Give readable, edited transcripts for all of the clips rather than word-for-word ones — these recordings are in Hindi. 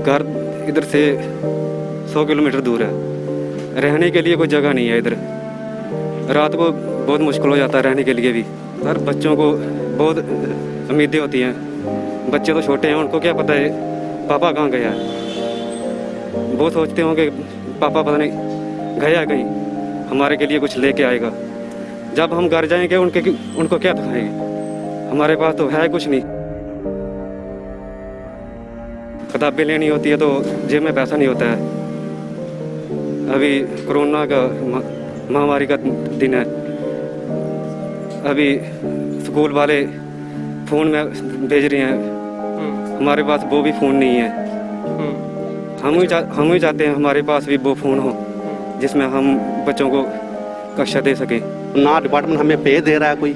घर इधर से 100 किलोमीटर दूर है, रहने के लिए कोई जगह नहीं है इधर। रात को बहुत मुश्किल हो जाता है रहने के लिए भी। हर बच्चों को बहुत उम्मीदें होती हैं, बच्चे तो छोटे हैं, उनको क्या पता है पापा कहाँ गया है। बहुत सोचते होंगे पापा पता नहीं गया कहीं, हमारे के लिए कुछ लेके आएगा। जब हम घर जाएंगे उनको क्या दिखाएंगे, हमारे पास तो है कुछ नहीं। किताबें लेनी होती है तो जेब में पैसा नहीं होता है। अभी कोरोना का महामारी का दिन है, अभी स्कूल वाले फ़ोन में भेज रहे हैं, हमारे पास वो भी फ़ोन नहीं है। हम ही चाहते हैं हमारे पास भी वो फ़ोन हो जिसमें हम बच्चों को कक्षा दे सकें। ना डिपार्टमेंट हमें पे दे रहा है कोई,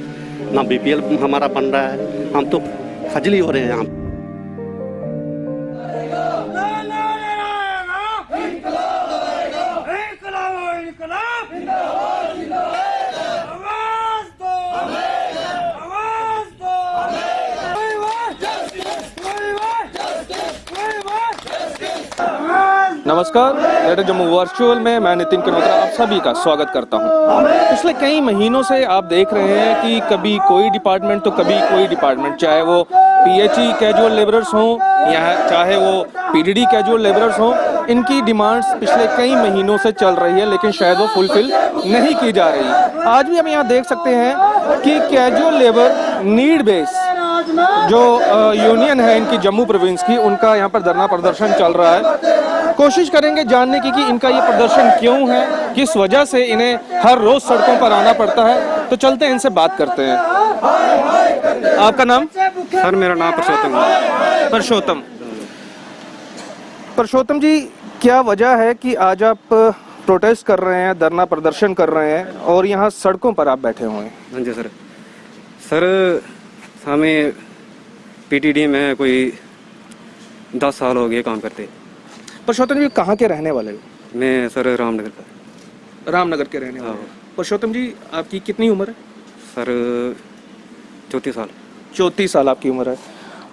ना बीपीएल हमारा बन रहा है, हम तो खजली हो रहे हैं यहाँ। नमस्कार, लेटर जम्मू वर्चुअल में मैं नितिन कनोत्रा आप सभी का स्वागत करता हूं। पिछले कई महीनों से आप देख रहे हैं कि कभी कोई डिपार्टमेंट तो कभी कोई डिपार्टमेंट, चाहे वो पीएचई कैजुअल लेबरर्स हों या चाहे वो पीडीडी कैजुअल लेबरर्स हों, इनकी डिमांड्स पिछले कई महीनों से चल रही है लेकिन शायद वो फुलफिल नहीं की जा रही। आज भी हम यहाँ देख सकते हैं कि कैजुअल लेबर नीड बेस जो यूनियन है इनकी जम्मू प्रोविंस की, उनका यहाँ पर धरना प्रदर्शन चल रहा है। कोशिश करेंगे जानने की कि इनका ये प्रदर्शन क्यों है, किस वजह से इन्हें हर रोज सड़कों पर आना पड़ता है। तो चलते हैं, इनसे बात करते हैं। आपका नाम? सर मेरा नाम परसोत्तम है। परसोत्तम जी, क्या वजह है कि आज आप प्रोटेस्ट कर रहे हैं, धरना प्रदर्शन कर रहे हैं और यहाँ सड़कों पर आप बैठे हुए हैं? हाँ जी सर हमें पीटीडी में कोई 10 साल हो गए काम करते। परसोत्तम जी कहाँ के रहने वाले हो? मैं सर रामनगर के रहने वाले। परसोत्तम जी आपकी कितनी उम्र है? सर 34 साल। 34 साल आपकी उम्र है।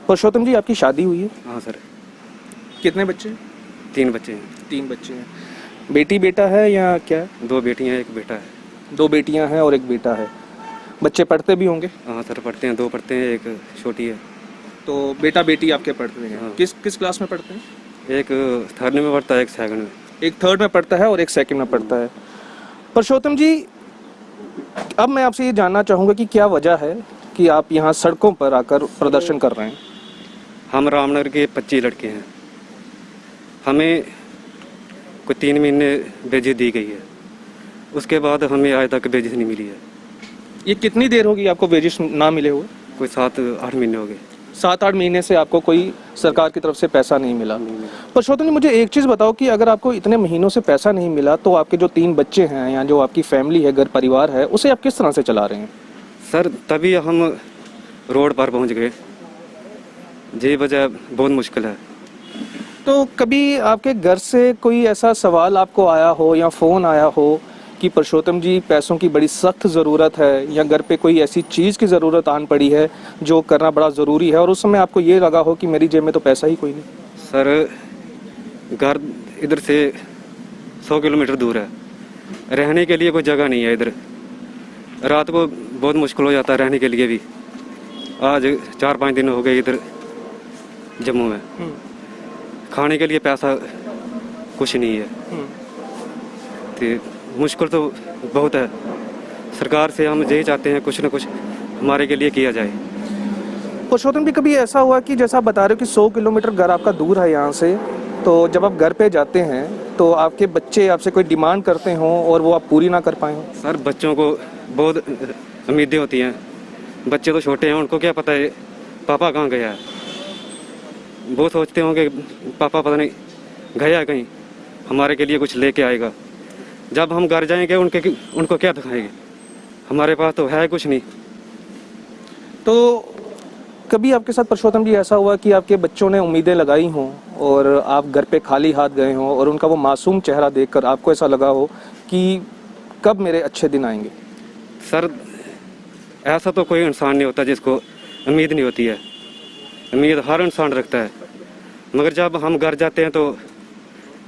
परसोत्तम जी आपकी शादी हुई है? हाँ सर। कितने बच्चे? 3 बच्चे हैं। 3 बच्चे हैं। बेटी बेटा है या क्या? 2 बेटियां एक बेटा है। 2 बेटियां हैं और एक बेटा है। बच्चे पढ़ते भी होंगे? हाँ सर पढ़ते हैं, 2 पढ़ते हैं, एक छोटी है। तो बेटा बेटी आपके पढ़ते हैं? हाँ। किस क्लास में पढ़ते हैं? एक 3rd में पढ़ता है, एक 2nd में। एक 3rd में पढ़ता है और एक 2nd में पढ़ता है। परसोत्तम जी, अब मैं आपसे ये जानना चाहूँगा कि क्या वजह है कि आप यहाँ सड़कों पर आकर प्रदर्शन कर रहे हैं? हम रामनगर के 25 लड़के हैं, हमें कोई 3 महीने बेइज्जती दी गई है, उसके बाद हमें आज तक बेइज्जती नहीं मिली है। ये कितनी देर होगी आपको वेजेस ना मिले हुए? कोई 7-8 महीने हो गए। 7-8 महीने से आपको कोई सरकार की तरफ से पैसा नहीं मिला। परसोत्तम जी, मुझे एक चीज़ बताओ कि अगर आपको इतने महीनों से पैसा नहीं मिला तो आपके जो 3 बच्चे हैं या जो आपकी फैमिली है, घर परिवार है, उसे आप किस तरह से चला रहे हैं? सर तभी हम रोड पर पहुंच गए, ये वजह बहुत मुश्किल है। तो कभी आपके घर से कोई ऐसा सवाल आपको आया हो या फ़ोन आया हो कि परसोत्तम जी पैसों की बड़ी सख्त ज़रूरत है या घर पे कोई ऐसी चीज़ की ज़रूरत आन पड़ी है जो करना बड़ा ज़रूरी है और उस समय आपको ये लगा हो कि मेरी जेब में तो पैसा ही कोई नहीं? सर घर इधर से 100 किलोमीटर दूर है, रहने के लिए कोई जगह नहीं है इधर। रात को बहुत मुश्किल हो जाता है रहने के लिए भी। आज 4-5 दिन हो गए इधर जम्मू में, खाने के लिए पैसा कुछ नहीं है, तो मुश्किल तो बहुत है। सरकार से हम यही चाहते हैं कुछ न कुछ हमारे के लिए किया जाए। परसोत्तम जी, कभी ऐसा हुआ कि जैसा आप बता रहे हो कि 100 किलोमीटर घर आपका दूर है यहाँ से, तो जब आप घर पे जाते हैं तो आपके बच्चे आपसे कोई डिमांड करते हों और वो आप पूरी ना कर पाए हों? सर बच्चों को बहुत उम्मीदें होती हैं, बच्चे तो छोटे हैं, उनको क्या पता है पापा कहाँ गया है। वो सोचते होंगे पापा पता नहीं गया कहीं, हमारे के लिए कुछ लेके आएगा। जब हम घर जाएंगे उनको क्या दिखाएंगे, हमारे पास तो है कुछ नहीं। तो कभी आपके साथ परसोत्तम जी ऐसा हुआ कि आपके बच्चों ने उम्मीदें लगाई हों और आप घर पे खाली हाथ गए हों और उनका वो मासूम चेहरा देखकर आपको ऐसा लगा हो कि कब मेरे अच्छे दिन आएंगे? सर ऐसा तो कोई इंसान नहीं होता जिसको उम्मीद नहीं होती है। उम्मीद हर इंसान रखता है, मगर जब हम घर जाते हैं तो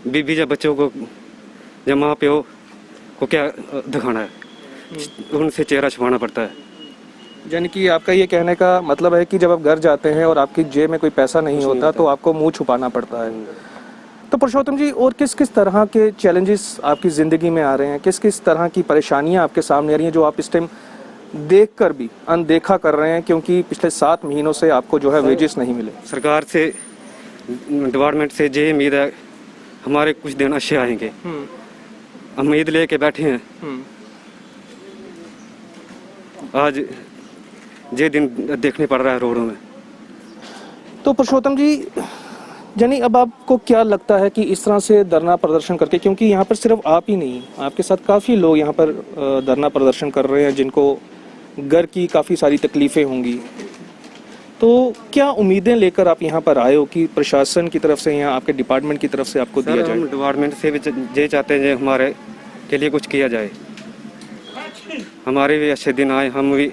बीबी या बच्चों को या माँ प्यो को क्या दिखाना है, उनसे चेहरा छुपाना पड़ता है। यानी कि आपका ये कहने का मतलब है कि जब आप घर जाते हैं और आपकी जेब में कोई पैसा नहीं होता तो आपको मुंह छुपाना पड़ता है। तो पुरुषोत्तम जी, और किस किस तरह के चैलेंजेस आपकी ज़िंदगी में आ रहे हैं, किस किस तरह की परेशानियां आपके सामने आ रही हैं जो आप इस टाइम देखकर भी अनदेखा कर रहे हैं, क्योंकि पिछले 7 महीनों से आपको जो है वेजेस नहीं मिले? सरकार से, डिपार्टमेंट से ये उम्मीद है हमारे कुछ दिन अच्छे आएंगे, उम्मीद लेके बैठे हैं। आज ये दिन देखने पड़ रहा है रोडों में। तो पुरुषोत्तम जी, यानी अब आपको क्या लगता है कि इस तरह से धरना प्रदर्शन करके, क्योंकि यहाँ पर सिर्फ आप ही नहीं, आपके साथ काफ़ी लोग यहाँ पर धरना प्रदर्शन कर रहे हैं जिनको घर की काफ़ी सारी तकलीफ़ें होंगी, तो क्या उम्मीदें लेकर आप यहाँ पर आए हो कि प्रशासन की तरफ से या आपके डिपार्टमेंट की तरफ से आपको दिया जाए? हम डिपार्टमेंट से भी ये चाहते हैं हमारे के लिए कुछ किया जाए, हमारे भी अच्छे दिन आए, हम भी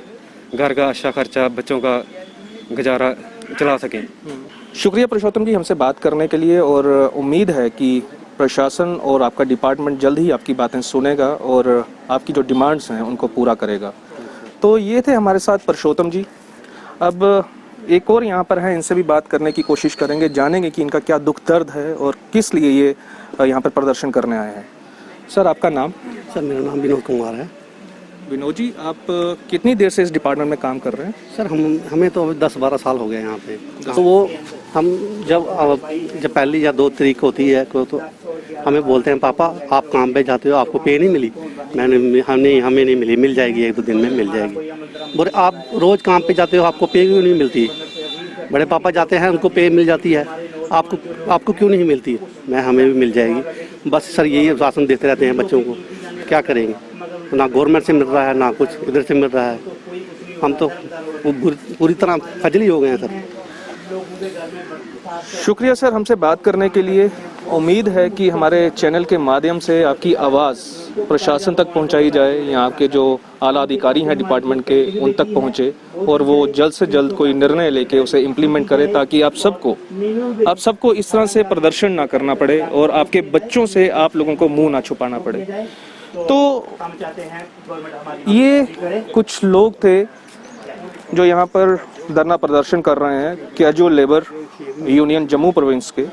घर का अच्छा खर्चा, बच्चों का गुजारा चला सकें। शुक्रिया पुरुषोत्तम जी हमसे बात करने के लिए, और उम्मीद है कि प्रशासन और आपका डिपार्टमेंट जल्द ही आपकी बातें सुनेगा और आपकी जो डिमांड्स हैं उनको पूरा करेगा। तो ये थे हमारे साथ पुरुषोत्तम जी। अब एक और यहाँ पर हैं, इनसे भी बात करने की कोशिश करेंगे, जानेंगे कि इनका क्या दुख दर्द है और किस लिए ये यहाँ पर प्रदर्शन करने आए हैं। सर, आपका नाम? सर मेरा नाम विनोद कुमार है। विनोद जी, आप कितनी देर से इस डिपार्टमेंट में काम कर रहे हैं? सर हमें तो अभी 10-12 साल हो गए यहाँ पे। तो वो हम जब पहली या 2 तारीख होती है तो हमें बोलते हैं पापा आप काम पे जाते हो, आपको पे नहीं मिली? हमें नहीं मिली, मिल जाएगी 1-2 दिन में मिल जाएगी। बोले आप रोज काम पे जाते हो, आपको पे क्यों नहीं मिलती? बड़े पापा जाते हैं उनको पे मिल जाती है, आपको क्यों नहीं मिलती? हमें भी मिल जाएगी। बस सर यही आश्वासन देते रहते हैं बच्चों को, क्या करेंगे? ना गवर्नमेंट से मिल रहा है, ना कुछ इधर से मिल रहा है। हम तो पूरी तरह खजली हो गए हैं सर। शुक्रिया सर हमसे बात करने के लिए। उम्मीद है कि हमारे चैनल के माध्यम से आपकी आवाज़ प्रशासन तक पहुंचाई जाए, यहाँ के जो आला अधिकारी हैं डिपार्टमेंट के उन तक पहुंचे और वो जल्द से जल्द कोई निर्णय लेके उसे इम्प्लीमेंट करे, ताकि आप सबको इस तरह से प्रदर्शन ना करना पड़े और आपके बच्चों से आप लोगों को मुंह ना छुपाना पड़े। तो ये कुछ लोग थे जो यहाँ पर धरना प्रदर्शन कर रहे हैं, casual labour union Jammu province के।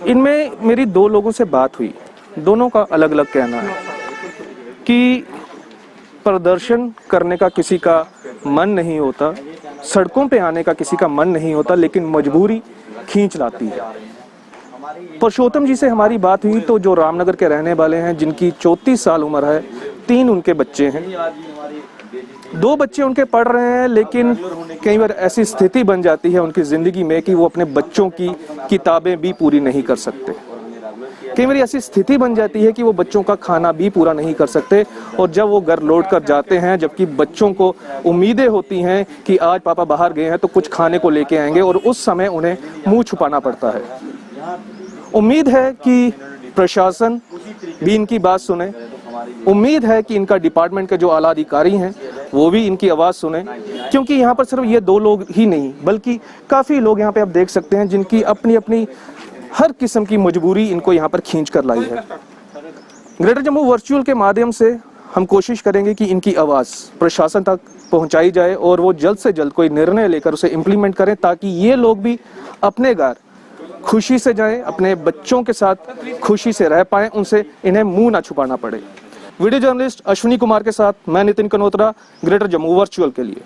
इनमें मेरी 2 लोगों से बात हुई, दोनों का अलग अलग कहना है कि प्रदर्शन करने का किसी का मन नहीं होता, सड़कों पे आने का किसी का मन नहीं होता, लेकिन मजबूरी खींच लाती है। पुरुषोत्तम जी से हमारी बात हुई तो जो रामनगर के रहने वाले हैं, जिनकी 34 साल उम्र है, 3 उनके बच्चे हैं, 2 बच्चे उनके पढ़ रहे हैं, लेकिन कई बार ऐसी स्थिति बन जाती है उनकी ज़िंदगी में कि वो अपने बच्चों की किताबें भी पूरी नहीं कर सकते। कई बार ऐसी स्थिति बन जाती है कि वो बच्चों का खाना भी पूरा नहीं कर सकते, और जब वो घर लौट कर जाते हैं, जबकि बच्चों को उम्मीदें होती हैं कि आज पापा बाहर गए हैं तो कुछ खाने को लेके आएंगे, और उस समय उन्हें मुंह छुपाना पड़ता है। उम्मीद है कि प्रशासन भी इनकी बात सुने, उम्मीद है कि इनका डिपार्टमेंट के जो आला अधिकारी हैं वो भी इनकी आवाज़ सुने, क्योंकि यहाँ पर सिर्फ ये 2 लोग ही नहीं बल्कि काफ़ी लोग यहाँ पे आप देख सकते हैं जिनकी अपनी अपनी हर किस्म की मजबूरी इनको यहाँ पर खींच कर लाई है। ग्रेटर जम्मू वर्चुअल के माध्यम से हम कोशिश करेंगे कि इनकी आवाज़ प्रशासन तक पहुँचाई जाए और वो जल्द से जल्द कोई निर्णय लेकर उसे इम्प्लीमेंट करें, ताकि ये लोग भी अपने घर खुशी से जाएं, अपने बच्चों के साथ खुशी से रह पाएं, उनसे इन्हें मुंह ना छुपाना पड़े। वीडियो जर्नलिस्ट अश्विनी कुमार के साथ मैं नितिन कनोत्रा, ग्रेटर जम्मू वर्चुअल के लिए।